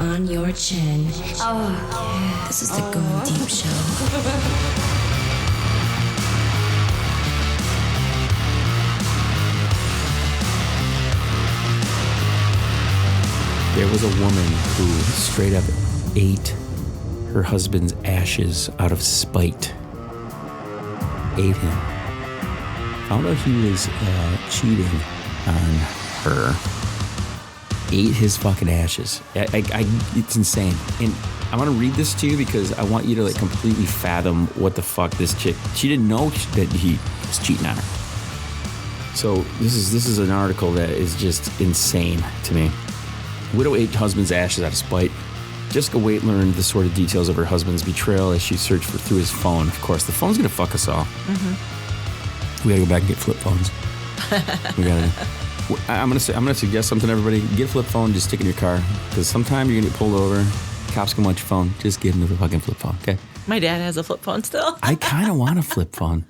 on your chin. Oh, this is the Goin Deep Show. There was a woman who straight up ate her husband's ashes out of spite. Ate him. Found out he was cheating on her. Ate his fucking ashes. It's insane. And I want to read this to you because I want you to like completely fathom what the fuck this chick. She didn't know that he was cheating on her. So this is an article that is just insane to me. Widow ate husband's ashes out of spite. Jessica Waite learned the sort of details of her husband's betrayal as she searched through his phone. Of course, the phone's gonna fuck us all. Mm-hmm. We gotta go back and get flip phones. I'm gonna suggest something to everybody. Get a flip phone, just stick it in your car. Because sometime you're gonna get pulled over. Cops can want your phone. Just give them the fucking flip phone, okay? My dad has a flip phone still. I kind of want a flip phone.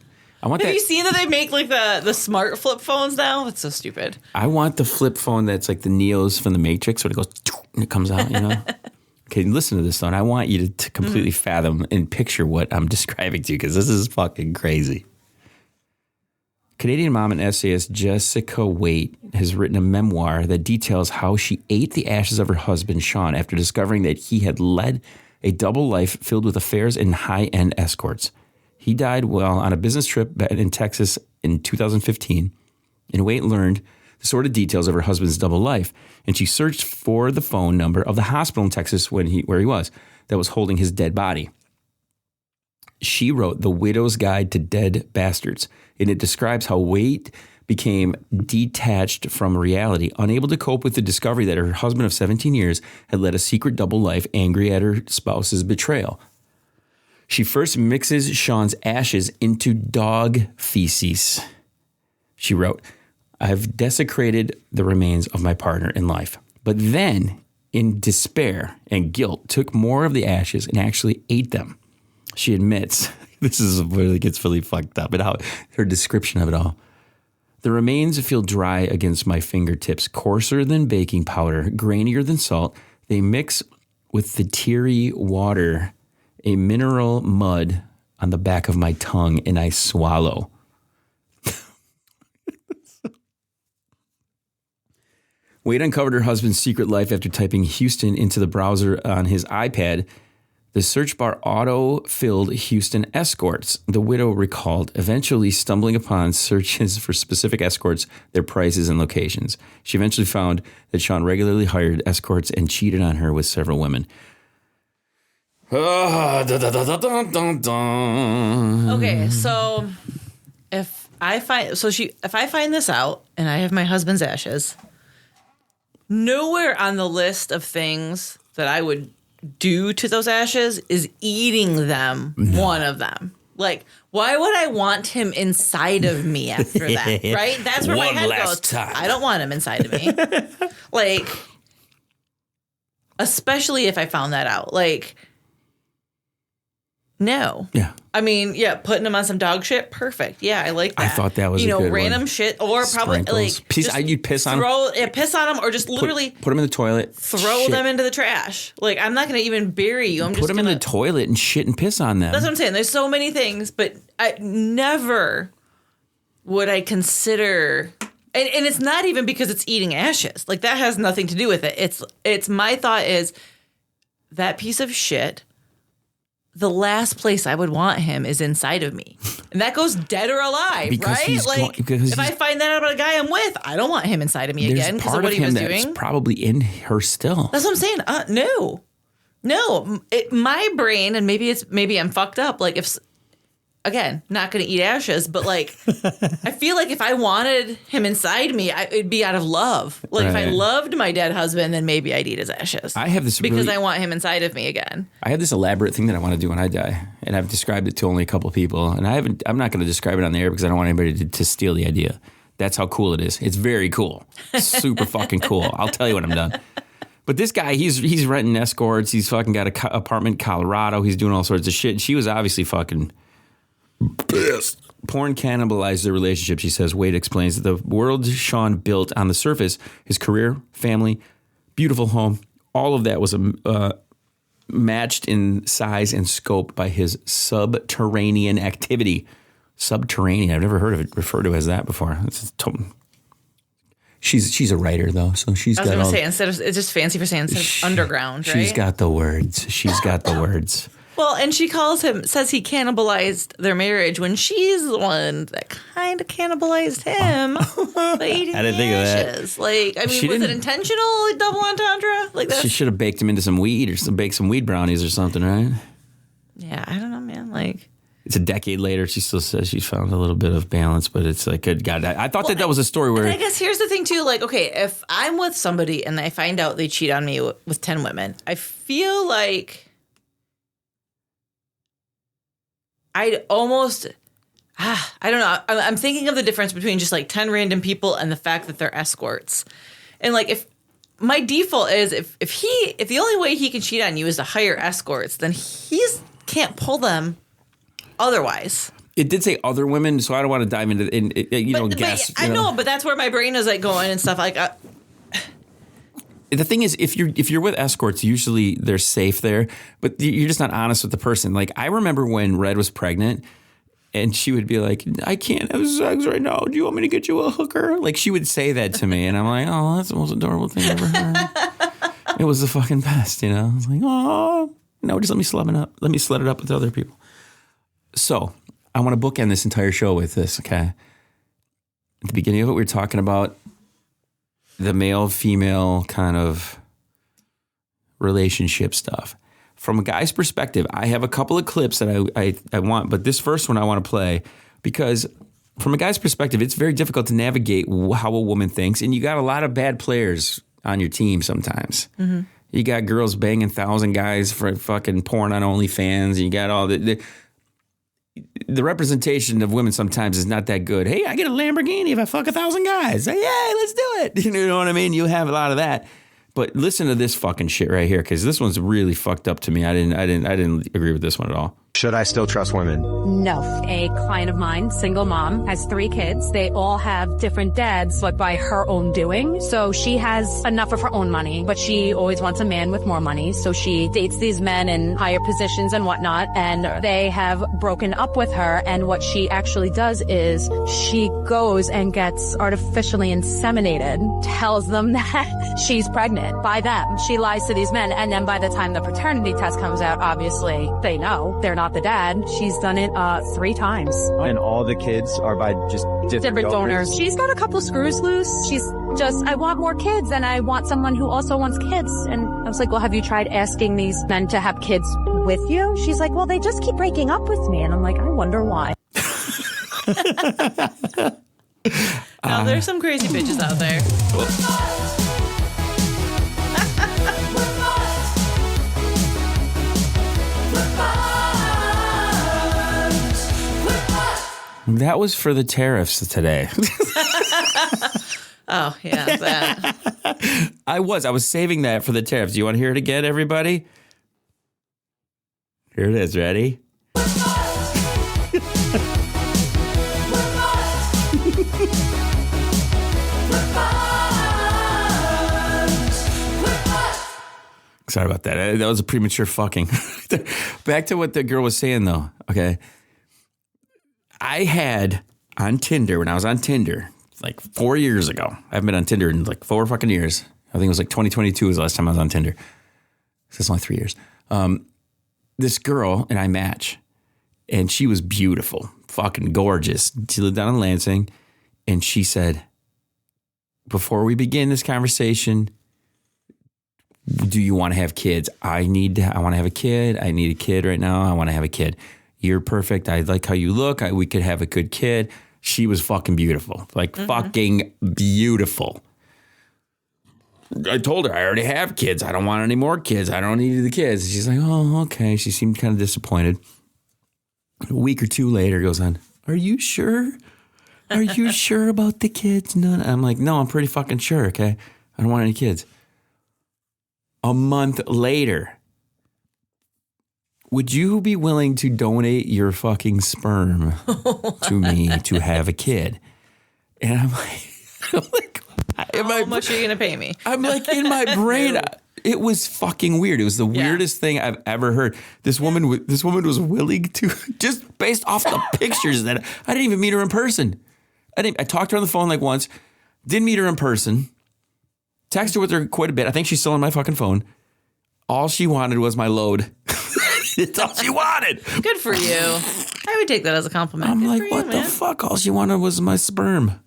Have you seen that they make like the smart flip phones now? It's so stupid. I want the flip phone that's like the Neos from the Matrix, where it goes and it comes out, you know? Okay, listen to this though, and I want you to completely fathom and picture what I'm describing to you, because this is fucking crazy. Canadian mom and essayist Jessica Waite has written a memoir that details how she ate the ashes of her husband, Sean, after discovering that he had led a double life filled with affairs and high-end escorts. He died while on a business trip in Texas in 2015, and Waite learned the sort of details of her husband's double life, and she searched for the phone number of the hospital in Texas where he was that was holding his dead body. She wrote The Widow's Guide to Dead Bastards, and it describes how Waite became detached from reality, unable to cope with the discovery that her husband of 17 years had led a secret double life, angry at her spouse's betrayal. She first mixes Sean's ashes into dog feces. She wrote, I've desecrated the remains of my partner in life, but then, in despair and guilt, took more of the ashes and actually ate them. She admits, this is where it gets really fucked up, and how her description of it all. The remains feel dry against my fingertips, coarser than baking powder, grainier than salt. They mix with the teary water, a mineral mud on the back of my tongue, and I swallow. Waite uncovered her husband's secret life after typing Houston into the browser on his iPad. The search bar auto-filled Houston escorts. The widow recalled, eventually stumbling upon searches for specific escorts, their prices, and locations. She eventually found that Sean regularly hired escorts and cheated on her with several women. Okay, so if I find this out and I have my husband's ashes, nowhere on the list of things that I would do to those ashes is eating them. No. One of them. Like, why would I want him inside of me after that? Right? That's where my head goes. Time. I don't want him inside of me. Like, especially if I found that out. Like, no. Yeah. I mean, yeah, putting him on some dog shit, perfect. Yeah, I like that. I thought that was a good random one. Shit, or probably like you'd piss on him. Piss on him, or just literally put him in the toilet. Throw them into the trash. Like, I'm not going to even bury you. Put them in the toilet and shit and piss on them. That's what I'm saying. There's so many things, but I never would I consider. And it's not even because it's eating ashes. Like, that has nothing to do with it. It's my thought is that piece of shit. The last place I would want him is inside of me. And that goes dead or alive, because right? Like, if I find that out about a guy I'm with, I don't want him inside of me again because of what he was doing. That's probably in her still. That's what I'm saying. No. My brain, and maybe I'm fucked up. Like, if, again, not going to eat ashes, but like, I feel like if I wanted him inside me, it'd be out of love. Like, if I loved my dead husband, then maybe I'd eat his ashes. I have this because I want him inside of me again. I have this elaborate thing that I want to do when I die, and I've described it to only a couple of people, and I'm not going to describe it on the air because I don't want anybody to steal the idea. That's how cool it is. It's very cool. Super fucking cool. I'll tell you when I'm done. But this guy, he's renting escorts. He's fucking got an apartment in Colorado. He's doing all sorts of shit. She was obviously fucking pissed. Porn cannibalized their relationship, she says. Waite explains that the world Sean built on the surface, his career, family, beautiful home, all of that was matched in size and scope by his subterranean activity. Subterranean. I've never heard of it referred to as that before. She's a writer though, so she's got. I was going to say instead of it's just fancy for saying underground, right? She's got the words. She's got the words. Well, and she says he cannibalized their marriage when she's the one that kind of cannibalized him by eating I didn't think ashes. of that. Like, I mean, was it intentional, like double entendre? Like that? She should have baked him into some weed or baked some weed brownies or something, right? Yeah, I don't know, man. Like, it's a decade later. She still says she's found a little bit of balance, but it's like, good God. I thought that was a story where. I guess here's the thing, too. Like, okay, if I'm with somebody and I find out they cheat on me with 10 women, I feel like I'd almost. I don't know. I'm thinking of the difference between just like 10 random people and the fact that they're escorts. And like, if my default is if the only way he can cheat on you is to hire escorts, then can't pull them otherwise. It did say other women, so I don't want to dive into guess. I know, but that's where my brain is like going and stuff like. The thing is, if you're with escorts, usually they're safe there, but you're just not honest with the person. Like, I remember when Red was pregnant, and she would be like, "I can't have sex right now. Do you want me to get you a hooker?" Like, she would say that to me, and I'm like, "Oh, that's the most adorable thing I've ever heard." It was the fucking best, you know. I was like, "Oh, no, just let me slut it up with other people." So I want to bookend this entire show with this, okay? At the beginning of it, we were talking about the male-female kind of relationship stuff. From a guy's perspective, I have a couple of clips that I want, but this first one I want to play because from a guy's perspective, it's very difficult to navigate how a woman thinks, and you got a lot of bad players on your team sometimes. Mm-hmm. You got girls banging 1,000 guys for fucking porn on OnlyFans, and you got all the representation of women sometimes is not that good. Hey, I get a Lamborghini if I fuck 1,000 guys. Hey, let's do it. You know what I mean? You have a lot of that. But listen to this fucking shit right here, because this one's really fucked up to me. I didn't agree with this one at all. Should I still trust women? No. A client of mine, single mom, has 3 kids. They all have different dads, but by her own doing. So she has enough of her own money, but she always wants a man with more money. So she dates these men in higher positions and whatnot, and they have broken up with her. And what she actually does is she goes and gets artificially inseminated, tells them that she's pregnant by them. She lies to these men, and then by the time the paternity test comes out, obviously they know they're not the dad. She's done it 3 times. And all the kids are by just different donors. She's got a couple screws loose. She's just, I want more kids, and I want someone who also wants kids. And I was like, well, have you tried asking these men to have kids with you? She's like, well, they just keep breaking up with me. And I'm like, I wonder why. Now, there's some crazy bitches out there. That was for the tariffs today. Oh, yeah, that. I was saving that for the tariffs. Do you want to hear it again, everybody? Here it is. Ready? Sorry about that. That was a premature fucking. Back to what the girl was saying, though. Okay. I had on Tinder, when I was on Tinder, like 4 years ago. I haven't been on Tinder in like 4 fucking years. I think it was like 2022 was the last time I was on Tinder. So it's only 3 years. This girl and I match. And she was beautiful. Fucking gorgeous. She lived down in Lansing. And she said, before we begin this conversation, do you want to have kids? I want to have a kid. I need a kid right now. I want to have a kid. You're perfect. I like how you look. We could have a good kid. She was fucking beautiful. Like fucking beautiful. I told her I already have kids. I don't want any more kids. I don't need the kids. She's like, oh, okay. She seemed kind of disappointed. A week or 2 later goes on, are you sure? Are you sure about the kids? No. I'm like, no, I'm pretty fucking sure, okay? I don't want any kids. A month later, would you be willing to donate your fucking sperm to me to have a kid? And I'm like, how much are you going to pay me? I'm like, in my brain, It was fucking weird. It was the weirdest thing I've ever heard. This woman was willing to, just based off the pictures that I didn't even meet her in person. I talked to her on the phone like once, didn't meet her in person, texted with her quite a bit. I think she's still on my fucking phone. All she wanted was my load. It's all she wanted. Good for you. I would take that as a compliment. I'm Good like, for what you, the man. fuck? All she wanted was my sperm.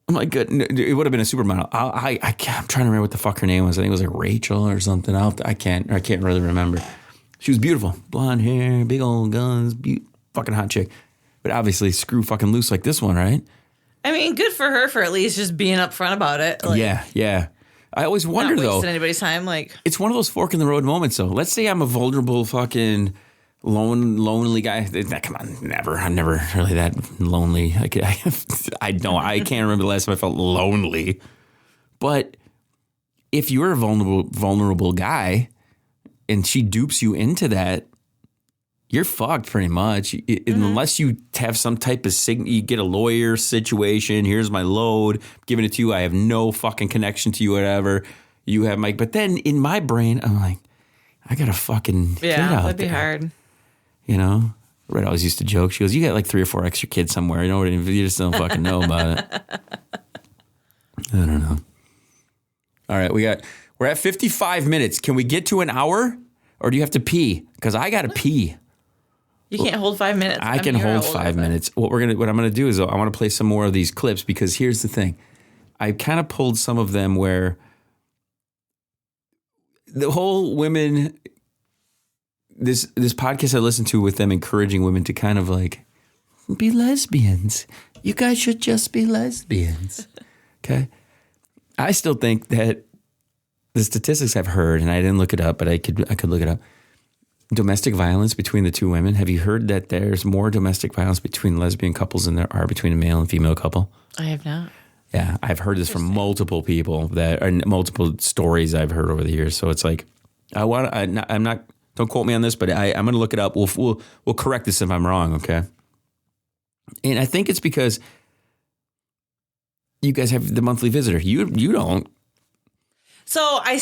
I'm like, good. It would have been a supermodel. I'm trying to remember what the fuck her name was. I think it was like Rachel or something. I can't really remember. She was beautiful, blonde hair, big old guns, fucking hot chick. But obviously, screw fucking loose like this one, right? I mean, good for her for at least just being upfront about it. Like, Yeah. I always wonder not though. wasting anybody's time. Like, It's one of those fork in the road moments. though. Let's say I'm a vulnerable fucking lonely guy. Come on, never. I'm never really that lonely. I can't remember the last time I felt lonely. But if you're a vulnerable guy and she dupes you into that, you're fucked pretty much. Unless you have some type of you get a lawyer situation. Here's my load, giving it to you. I have no fucking connection to you, whatever. You have my. But then in my brain, I'm like, I got a fucking kid out that'd be there. hard. You know, Red always used to joke. She goes, "You got like 3 or 4 extra kids somewhere. You know, you just don't fucking know about it." I don't know. All right, we're at 55 minutes. Can we get to an hour, or do you have to pee? Because I got to pee. You can't hold 5 minutes. I can hold 5 minutes. What I'm gonna do is I want to play some more of these clips because here's the thing. I kind of pulled some of them where the whole women. This podcast I listened to with them encouraging women to kind of like be lesbians. You guys should just be lesbians. Okay. I still think that the statistics I've heard, and I didn't look it up, but I could look it up. Domestic violence between the two women. Have you heard that there's more domestic violence between lesbian couples than there are between a male and female couple? I have not. Yeah, I've heard this from multiple people multiple stories I've heard over the years. So it's like, I'm not. Don't quote me on this, but I'm going to look it up. We'll correct this if I'm wrong. Okay. And I think it's because you guys have the monthly visitor. You don't. So I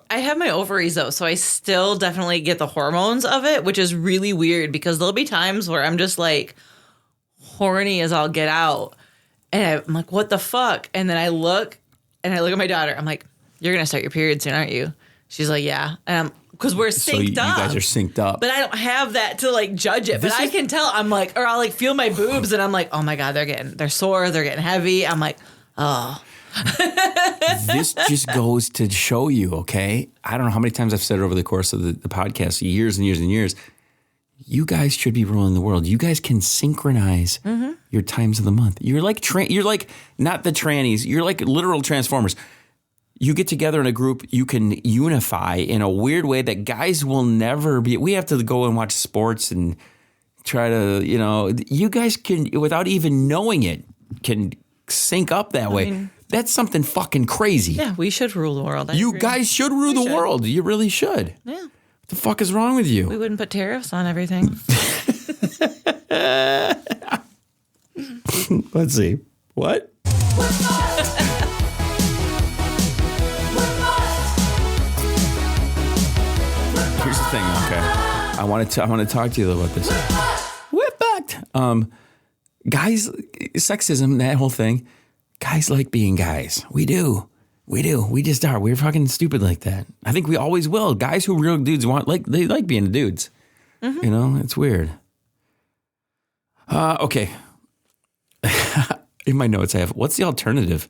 have my ovaries though, so I still definitely get the hormones of it, which is really weird because there'll be times where I'm just like horny as I'll get out, and I'm like, what the fuck? And then I look at my daughter. I'm like, you're gonna start your period soon, aren't you? She's like, yeah, and because we're synced up. You guys are synced up, but I don't have that to like judge it. But I can tell. I'm like, or I'll like feel my boobs, and I'm like, oh my god, they're sore, they're getting heavy. I'm like, oh. This just goes to show you, okay? I don't know how many times I've said it over the course of the podcast, years and years and years. You guys should be ruling the world. You guys can synchronize your times of the month. You're like not the trannies. You're like literal transformers. You get together in a group. You can unify in a weird way that guys will never be. We have to go and watch sports and try to, you guys can, without even knowing it, can sync up that way. That's something fucking crazy. Yeah, we should rule the world. You guys should rule the world. You really should. Yeah. What the fuck is wrong with you? We wouldn't put tariffs on everything. Let's see. What? Here's the thing, okay? I want to talk to you about this. Whip back. Guys, sexism, that whole thing. Guys like being guys. We do. We just are. We're fucking stupid like that. I think we always will. Guys who real dudes they like being dudes. Mm-hmm. It's weird. Okay. In my notes I have, what's the alternative?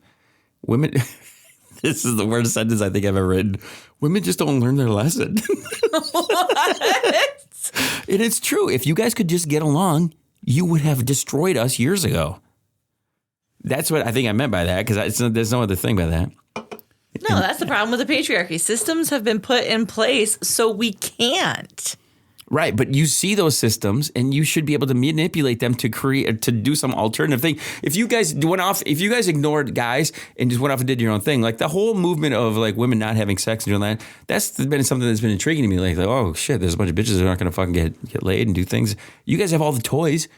Women, this is the worst sentence I think I've ever written. Women just don't learn their lesson. What? And it's true. If you guys could just get along, you would have destroyed us years ago. That's what I think I meant by that, because there's no other thing by that. No, that's the problem with the patriarchy. Systems have been put in place so we can't. Right, but you see those systems, and you should be able to manipulate them to do some alternative thing. If you guys ignored guys and just went off and did your own thing, like the whole movement of like women not having sex and doing that, that's been something that's been intriguing to me. Like oh shit, there's a bunch of bitches that aren't going to fucking get laid and do things. You guys have all the toys.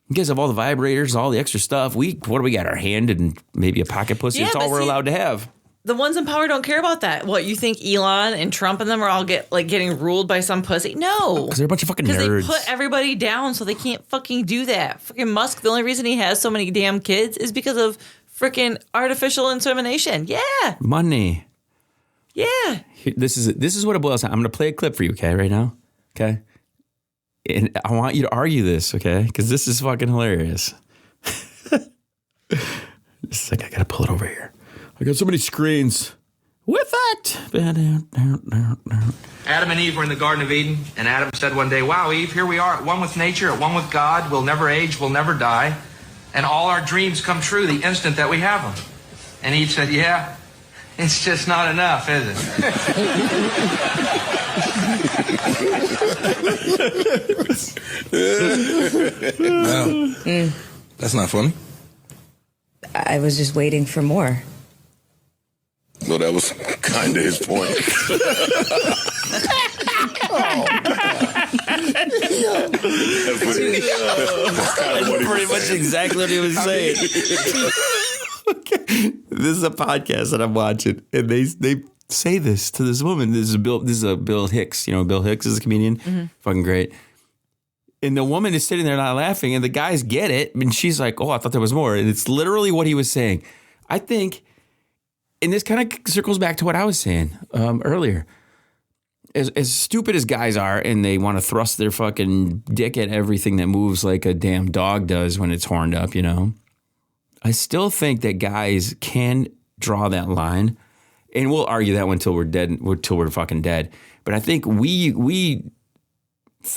You guys have all the vibrators, all the extra stuff. What do we got? Our hand and maybe a pocket pussy. Yeah, It's all we're allowed to have. the ones in power don't care about that. What, you think Elon and Trump and them are all getting ruled by some pussy? No. Because they're a bunch of fucking nerds. Because they put everybody down so they can't fucking do that. Freaking Musk, the only reason he has so many damn kids is because of freaking artificial insemination. Yeah. Money. Yeah. This is what it boils down. I'm going to play a clip for you, okay, right now? Okay? And I want you to argue this, okay? Because this is fucking hilarious. It's like, I got to pull it over here. I got so many screens. With that. Adam and Eve were in the Garden of Eden, and Adam said one day, wow, Eve, here we are at one with nature, at one with God. We'll never age, we'll never die. And all our dreams come true the instant that we have them. And Eve said, yeah, it's just not enough, is it? No. That's not funny. I was just waiting for more. No, that was kind of his point. That's pretty much exactly what he was saying. Okay. This is a podcast that I'm watching, and they say this to this woman. This is a Bill Hicks. You know, Bill Hicks is a comedian. Mm-hmm. Fucking great. And the woman is sitting there not laughing, and the guys get it, and she's like, "Oh, I thought there was more." And it's literally what he was saying. I think, and this kind of circles back to what I was saying earlier. As stupid as guys are, and they want to thrust their fucking dick at everything that moves like a damn dog does when it's horned up, you know, I still think that guys can draw that line, and we'll argue that one until we're dead, until we're fucking dead. But I think we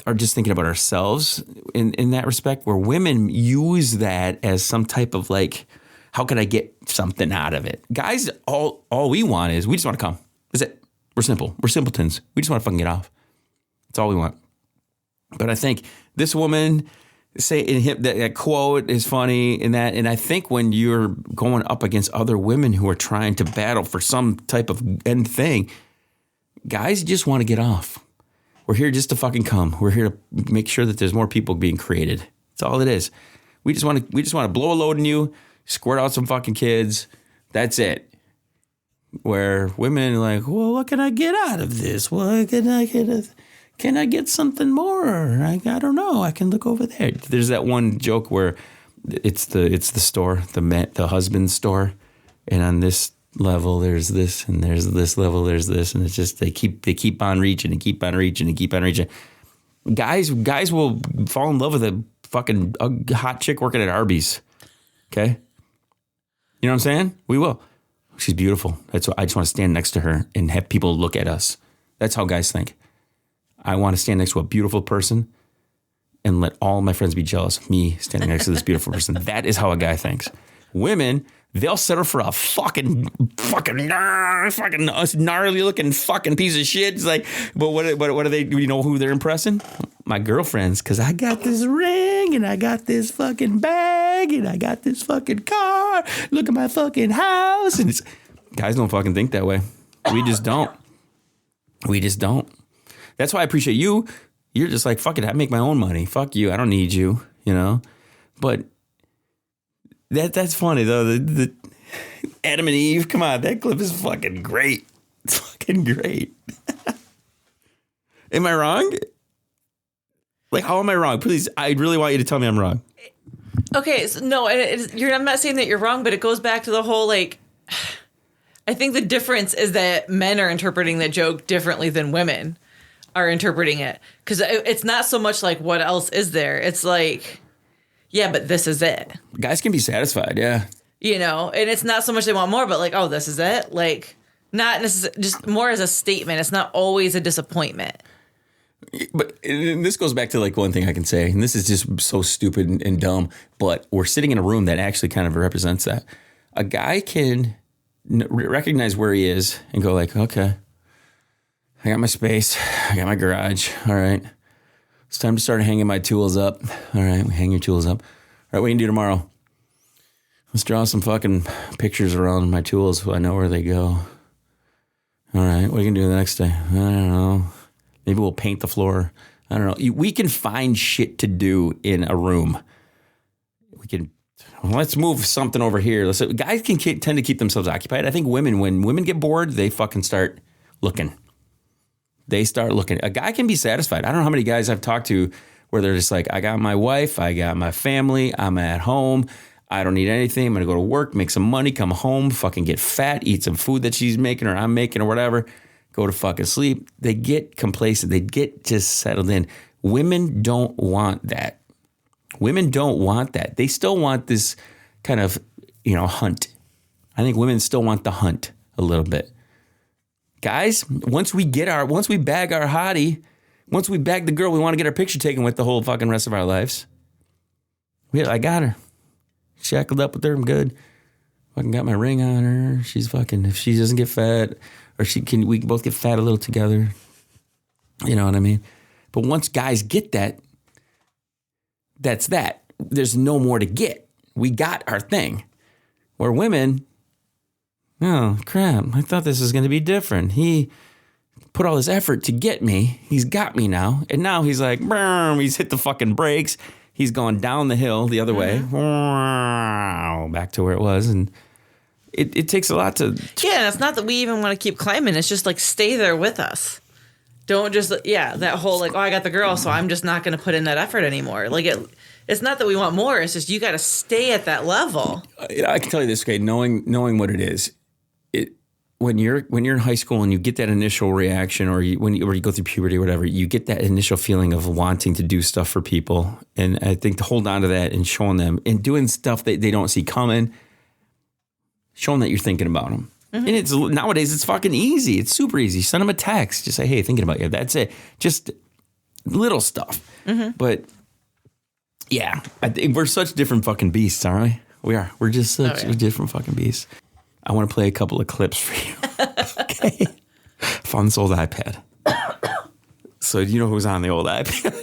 are just thinking about ourselves in that respect, where women use that as some type of like, how can I get something out of it? Guys, all we want is, we just want to come. That's it. We're simple. We're simpletons. We just want to fucking get off. That's all we want. But I think this woman that quote is funny and I think when you're going up against other women who are trying to battle for some type of end thing, guys just want to get off. We're here just to fucking come. We're here to make sure that there's more people being created. That's all it is. We just want to blow a load in you, squirt out some fucking kids. That's it. Where women are like, well, what can I get out of this? What can I get? Can I get something more? I don't know. I can look over there. There's that one joke where it's the store, the husband's store, and on this level there's this, and there's this level there's this, and it's just they keep on reaching and keep on reaching and keep on reaching. Guys will fall in love with a fucking hot chick working at Arby's. Okay, you know what I'm saying? We will. She's beautiful. That's what I just want to stand next to her and have people look at us. That's how guys think. I want to stand next to a beautiful person and let all my friends be jealous of me standing next to this beautiful person. That is how a guy thinks. Women, they'll settle for a fucking gnarly looking fucking piece of shit. It's like, but what are they? Do you know who they're impressing? My girlfriends, because I got this ring and I got this fucking bag and I got this fucking car. Look at my fucking house. And guys don't fucking think that way. We just don't. We just don't. That's why I appreciate you. You're just like, fuck it, I make my own money. Fuck you. I don't need you, you know? But that's funny, though. The Adam and Eve, come on, that clip is fucking great. It's fucking great. Am I wrong? Like, how am I wrong? Please, I really want you to tell me I'm wrong. Okay, so no, I'm not saying that you're wrong, but it goes back to the whole, like, I think the difference is that men are interpreting that joke differently than women are interpreting it. Because it's not so much like, what else is there? It's like, yeah, but this is it. Guys can be satisfied, yeah. You know, and it's not so much they want more, but like, oh, this is it? Like, not necessarily, just more as a statement. It's not always a disappointment. But and this goes back to like one thing I can say, and this is just so stupid and dumb, but we're sitting in a room that actually kind of represents that. A guy can recognize where he is and go like, okay, I got my space, I got my garage, all right. It's time to start hanging my tools up. All right, we hang your tools up. All right, what are you going to do tomorrow? Let's draw some fucking pictures around my tools so I know where they go. All right, what are you going to do the next day? I don't know. Maybe we'll paint the floor. I don't know. We can find shit to do in a room. We can let's move something over here. Guys can tend to keep themselves occupied. I think women, when women get bored, they fucking start looking. They start looking. A guy can be satisfied. I don't know how many guys I've talked to where they're just like, I got my wife, I got my family, I'm at home, I don't need anything. I'm going to go to work, make some money, come home, fucking get fat, eat some food that she's making or I'm making or whatever, go to fucking sleep. They get complacent. They get just settled in. Women don't want that. Women don't want that. They still want this kind of, hunt. I think women still want the hunt a little bit. Guys, once we bag our hottie, once we bag the girl we want to get our picture taken with the whole fucking rest of our lives, I got her. Shackled up with her, I'm good. Fucking got my ring on her. She's fucking, if she doesn't get fat, or we can both get fat a little together. You know what I mean? But once guys get that, that's that. There's no more to get. We got our thing. Where women, oh crap, I thought this was going to be different. He put all this effort to get me. He's got me now. And now he's like, he's hit the fucking brakes. He's gone down the hill the other way, back to where it was. And it takes a lot to... Yeah, and it's not that we even want to keep climbing. It's just like, stay there with us. Don't just, that whole like, I got the girl, so I'm just not going to put in that effort anymore. Like, it's not that we want more. It's just you got to stay at that level. I can tell you this, okay, knowing what it is, when you're in high school and you get that initial reaction, or when you go through puberty or whatever, you get that initial feeling of wanting to do stuff for people. And I think to hold on to that and showing them and doing stuff that they don't see coming, showing that you're thinking about them. Mm-hmm. And nowadays it's fucking easy. It's super easy. Send them a text. Just say, hey, thinking about you. That's it. Just little stuff. Mm-hmm. But yeah, I think we're such different fucking beasts, aren't we? We are. We're just such different fucking beasts. I want to play a couple of clips for you. Okay. Found this old iPad. So do you know who's on the old iPad?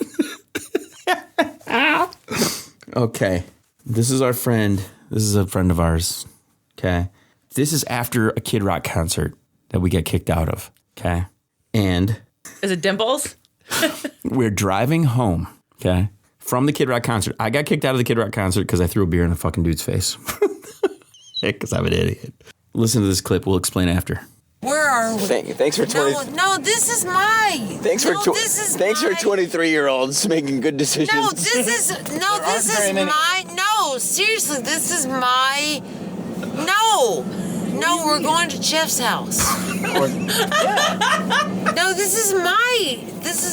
Okay. This is our friend. This is a friend of ours. Okay. This is after a Kid Rock concert that we get kicked out of. Okay. And is it Dimples? We're driving home. Okay. From the Kid Rock concert. I got kicked out of the Kid Rock concert because I threw a beer in a fucking dude's face. Because I'm an idiot. Listen to this clip. We'll explain after. Where are we? Thanks for 20. No, this is my. Thanks for 23-year-olds making good decisions. No, this is my. No, seriously, this is my. No, we're going to Jeff's house. No, this is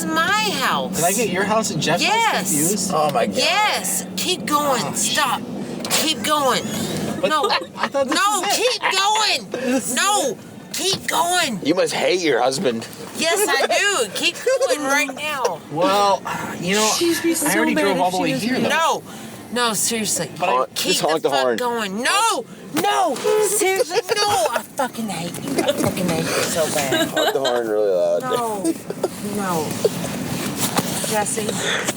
my house. Did I get your house and Jeff's house confused? Oh my God. Yes. Keep going. Oh, Stop. Keep going. No. I thought this was it. Keep going. No. Keep going. You must hate your husband. Yes, I do. Keep going right now. Well, I already drove all the way here, though. No, seriously. But keep honk the the fuck horn. going. No, seriously, no. I fucking hate you. I fucking hate you so bad. Honk the horn really loud. No. Jesse.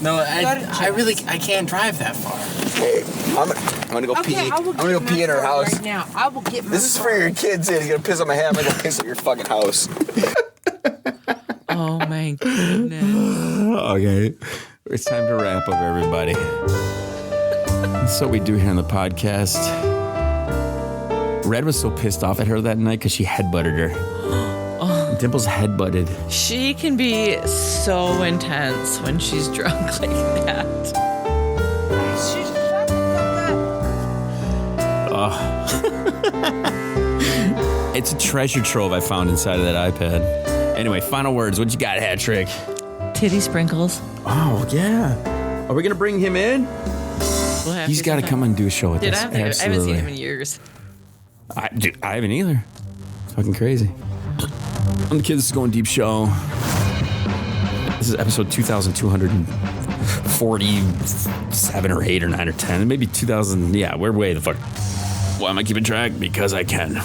No, I can't drive that far. Hey, I'm gonna go pee. I'm gonna go pee in her house. Right now, I will get my This is for your kids. He's gonna piss on my head. I'm gonna go piss at your fucking house. Oh my goodness. Okay. It's time to wrap up, everybody. That's what we do here on the podcast. Red was so pissed off at her that night because she headbutted her. Dimples headbutted. She can be so intense when she's drunk like that. It's a treasure trove I found inside of that iPad. Anyway, final words. What you got, Hat Trick? Titty sprinkles. Oh, yeah. Are we going to bring him in? He's got to come and do a show with us. I haven't seen him in years. I haven't either. It's fucking crazy. I'm the Kid. This is Going Deep Show. This is episode 2247 or 8 or 9 or 10. Maybe 2000. Yeah, we're way the fuck. Why am I keeping track? Because I can.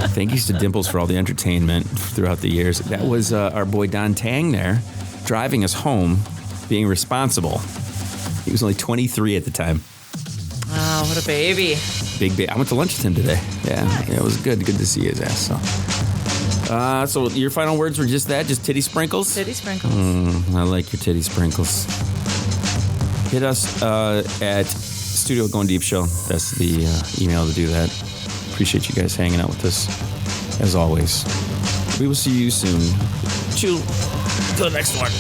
Thank you to Dimples for all the entertainment throughout the years. That was our boy Don Tang there, driving us home, being responsible. He was only 23 at the time. Oh, what a baby. Big baby. I went to lunch with him today. Yeah, nice. Yeah, it was good. Good to see his ass. So your final words were just that? Just titty sprinkles? Titty sprinkles. I like your titty sprinkles. Hit us at Studio Going Deep Show. That's the email to do that. Appreciate you guys hanging out with us, as always. We will see you soon. Chill. Till the next one.